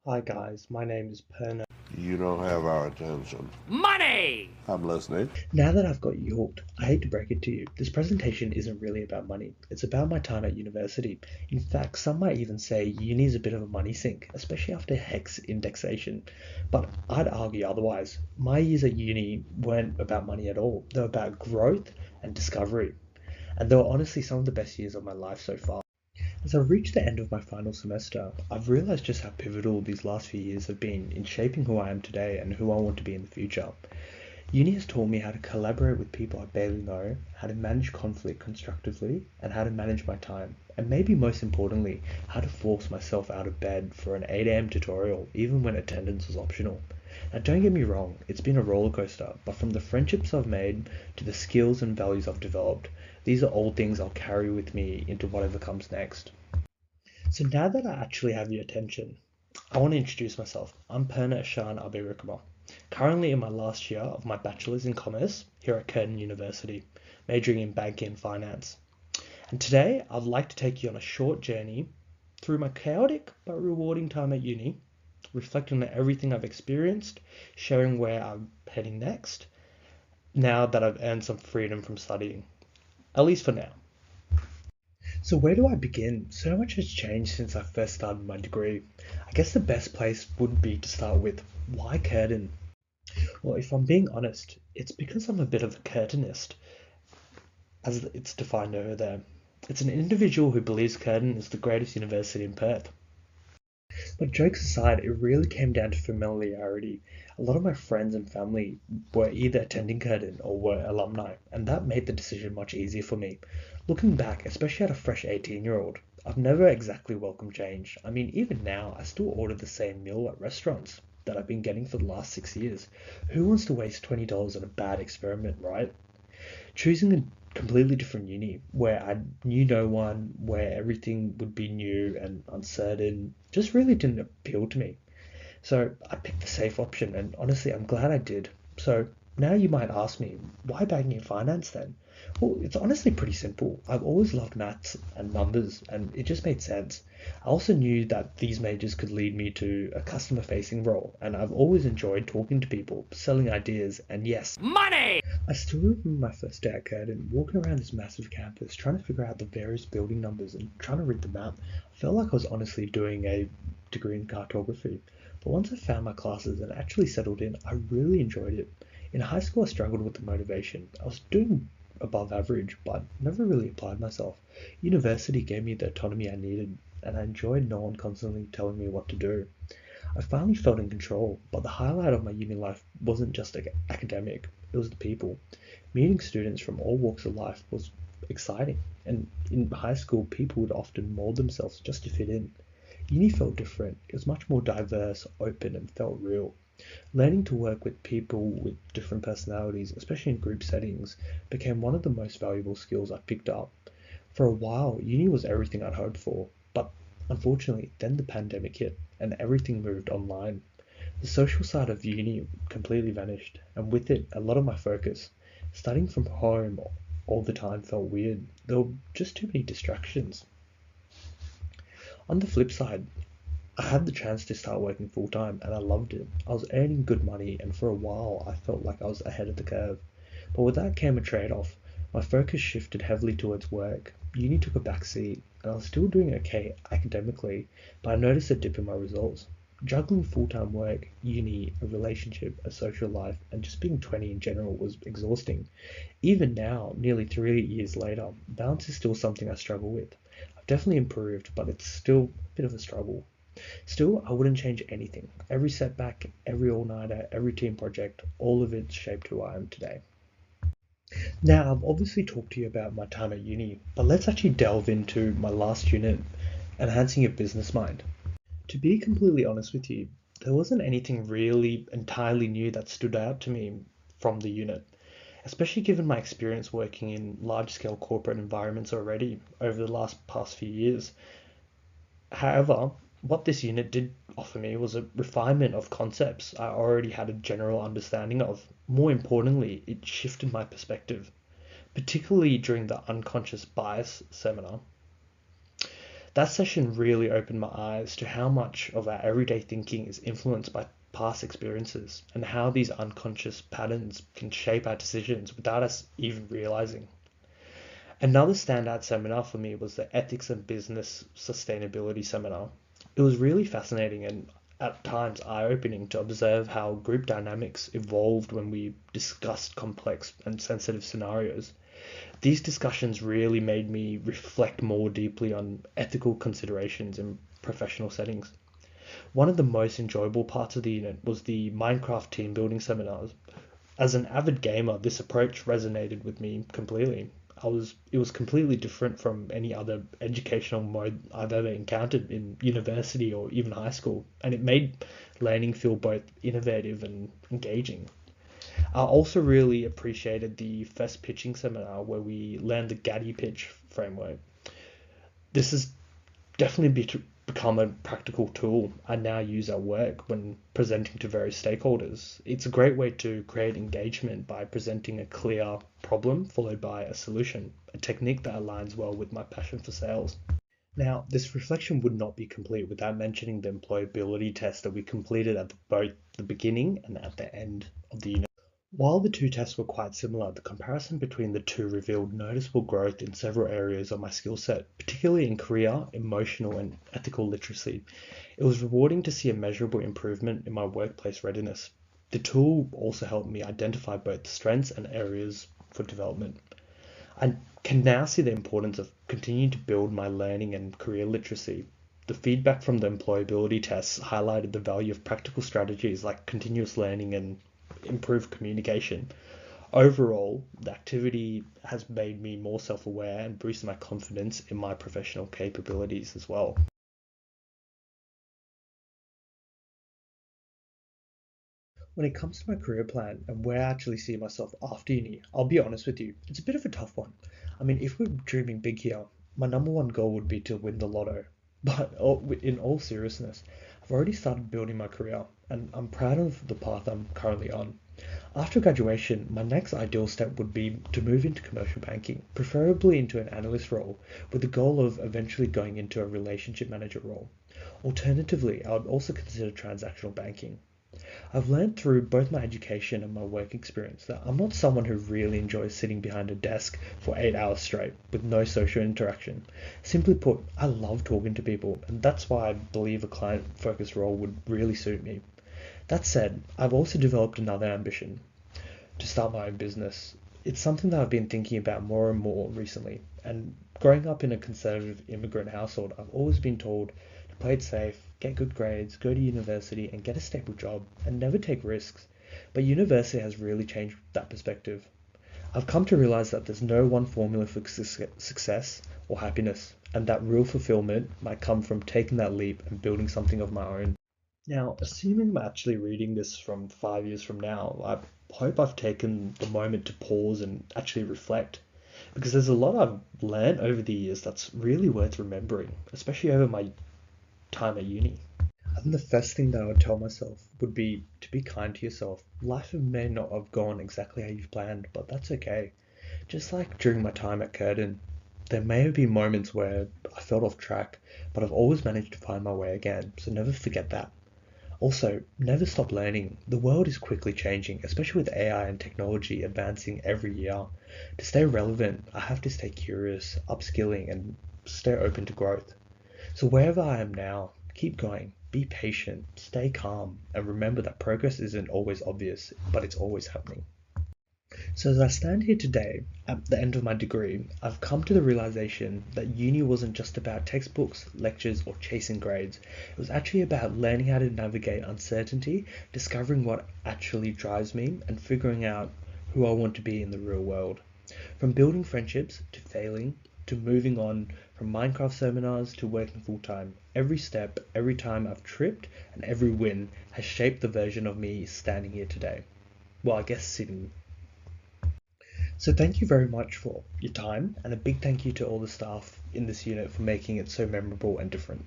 Hi guys, my name is Purna. You don't have our attention. Money! I'm listening. Now that I've got you hooked, I hate to break it to you, this presentation isn't really about money. It's about my time at university. In fact, some might even say uni is a bit of a money sink, especially after HEX indexation. But I'd argue otherwise. My years at uni weren't about money at all. They were about growth and discovery. And they were honestly some of the best years of my life so far. As I've reached the end of my final semester, I've realized just how pivotal these last few years have been in shaping who I am today and who I want to be in the future. Uni has taught me how to collaborate with people I barely know, how to manage conflict constructively, and how to manage my time. And maybe most importantly, how to force myself out of bed for an 8 a.m. tutorial, even when attendance was optional. Now, don't get me wrong, it's been a roller coaster, but from the friendships I've made to the skills and values I've developed, these are all things I'll carry with me into whatever comes next. So now that I actually have your attention, I want to introduce myself. I'm Purna Ashan Abeywickrama, currently in my last year of my bachelor's in commerce here at Curtin University, majoring in banking and finance. And today I'd like to take you on a short journey through my chaotic but rewarding time at uni, reflecting on everything I've experienced, sharing where I'm heading next, now that I've earned some freedom from studying, at least for now. So where do I begin? So much has changed since I first started my degree. I guess the best place would be to start with why curtain? Well, if I'm being honest, it's because I'm a bit of a curtainist, as it's defined over there. It's an individual who believes Curtin is the greatest university in Perth. But jokes aside, it really came down to familiarity. A lot of my friends and family were either attending Curtin or were alumni, and that made the decision much easier for me. Looking back, especially at a fresh 18-year-old, I've never exactly welcomed change. I mean, even now, I still order the same meal at restaurants that I've been getting for the last 6 years. Who wants to waste $20 on a bad experiment, right? Choosing a completely different uni where I knew no one, where everything would be new and uncertain, just really didn't appeal to me. So I picked the safe option, and honestly, I'm glad I did. So now you might ask me, why banking and finance then? Well, it's honestly pretty simple. I've always loved maths and numbers, and it just made sense. I also knew that these majors could lead me to a customer facing role, and I've always enjoyed talking to people, selling ideas, and yes, Money! I still remember my first day at Curtin, walking around this massive campus, trying to figure out the various building numbers and trying to read them out. I felt like I was honestly doing a degree in cartography. But once I found my classes and actually settled in, I really enjoyed it. In high school, I struggled with the motivation. I was doing above average, but never really applied myself. University gave me the autonomy I needed, and I enjoyed no one constantly telling me what to do. I finally felt in control, but the highlight of my uni life wasn't just academic, it was the people. Meeting students from all walks of life was exciting, and in high school, people would often mold themselves just to fit in. Uni felt different, it was much more diverse, open, and felt real. Learning to work with people with different personalities, especially in group settings, became one of the most valuable skills I picked up. For a while, uni was everything I'd hoped for, but unfortunately, then the pandemic hit and everything moved online. The social side of uni completely vanished, and with it, a lot of my focus. Studying from home all the time felt weird. There were just too many distractions. On the flip side, I had the chance to start working full time and I loved it. I was earning good money, and for a while I felt like I was ahead of the curve. But with that came a trade off. My focus shifted heavily towards work. Uni took a back seat, and I was still doing okay academically, but I noticed a dip in my results. Juggling full time work, uni, a relationship, a social life, and just being 20 in general was exhausting. Even now, nearly 3 years later, balance is still something I struggle with. I've definitely improved, but it's still a bit of a struggle. Still, I wouldn't change anything. Every setback, every all-nighter, every team project, all of it shaped who I am today. Now, I've obviously talked to you about my time at uni, but let's actually delve into my last unit, enhancing your business mind. To be completely honest with you, there wasn't anything really entirely new that stood out to me from the unit, especially given my experience working in large-scale corporate environments already over the last past few years. However, what this unit did offer me was a refinement of concepts I already had a general understanding of. More importantly, it shifted my perspective, particularly during the unconscious bias seminar. That session really opened my eyes to how much of our everyday thinking is influenced by past experiences and how these unconscious patterns can shape our decisions without us even realizing. Another standout seminar for me was the Ethics and Business Sustainability seminar. It was really fascinating and at times eye-opening to observe how group dynamics evolved when we discussed complex and sensitive scenarios. These discussions really made me reflect more deeply on ethical considerations in professional settings. One of the most enjoyable parts of the unit was the Minecraft team building seminars. As an avid gamer, this approach resonated with me completely. It was completely different from any other educational mode I've ever encountered in university or even high school, and it made learning feel both innovative and engaging. I also really appreciated the first pitching seminar where we learned the Gaddy pitch framework. This has definitely become a practical tool I now use at work when presenting to various stakeholders. It's a great way to create engagement by presenting a clear problem followed by a solution, a technique that aligns well with my passion for sales. Now, this reflection would not be complete without mentioning the employability test that we completed at both the beginning and at the end of the unit. While the two tests were quite similar, the comparison between the two revealed noticeable growth in several areas of my skill set, particularly in career, emotional, and ethical literacy. It was rewarding to see a measurable improvement in my workplace readiness. The tool also helped me identify both strengths and areas for development. I can now see the importance of continuing to build my learning and career literacy. The feedback from the employability tests highlighted the value of practical strategies like continuous learning and improved communication. Overall, the activity has made me more self aware and boosted my confidence in my professional capabilities as well. When it comes to my career plan and where I actually see myself after uni, I'll be honest with you, it's a bit of a tough one. I mean, if we're dreaming big here, my number one goal would be to win the lotto. But in all seriousness, I've already started building my career and I'm proud of the path I'm currently on. After graduation, my next ideal step would be to move into commercial banking, preferably into an analyst role, with the goal of eventually going into a relationship manager role. Alternatively, I would also consider transactional banking. I've learned through both my education and my work experience that I'm not someone who really enjoys sitting behind a desk for 8 hours straight with no social interaction. Simply put, I love talking to people, and that's why I believe a client focused role would really suit me. That said, I've also developed another ambition to start my own business. It's something that I've been thinking about more and more recently. And growing up in a conservative immigrant household, I've always been told to play it safe, get good grades, go to university, and get a stable job, and never take risks. But university has really changed that perspective. I've come to realize that there's no one formula for success or happiness, and that real fulfillment might come from taking that leap and building something of my own. Now, assuming I'm actually reading this from 5 years from now, I hope I've taken the moment to pause and actually reflect, because there's a lot I've learned over the years that's really worth remembering, especially over my time at uni. I think the first thing that I would tell myself would be to be kind to yourself. Life may not have gone exactly how you've planned, but that's okay. Just like during my time at Curtin, there may have been moments where I felt off track, but I've always managed to find my way again, so never forget that. Also, never stop learning. The world is quickly changing, especially with AI and technology advancing every year. To stay relevant, I have to stay curious, upskilling, and stay open to growth. So wherever I am now, keep going, be patient, stay calm, and remember that progress isn't always obvious, but it's always happening. So as I stand here today, at the end of my degree, I've come to the realization that uni wasn't just about textbooks, lectures, or chasing grades. It was actually about learning how to navigate uncertainty, discovering what actually drives me, and figuring out who I want to be in the real world. From building friendships, to failing, to moving on, from Minecraft seminars to working full time, every step, every time I've tripped, and every win has shaped the version of me standing here today. Well, I guess sitting. So thank you very much for your time, and a big thank you to all the staff in this unit for making it so memorable and different.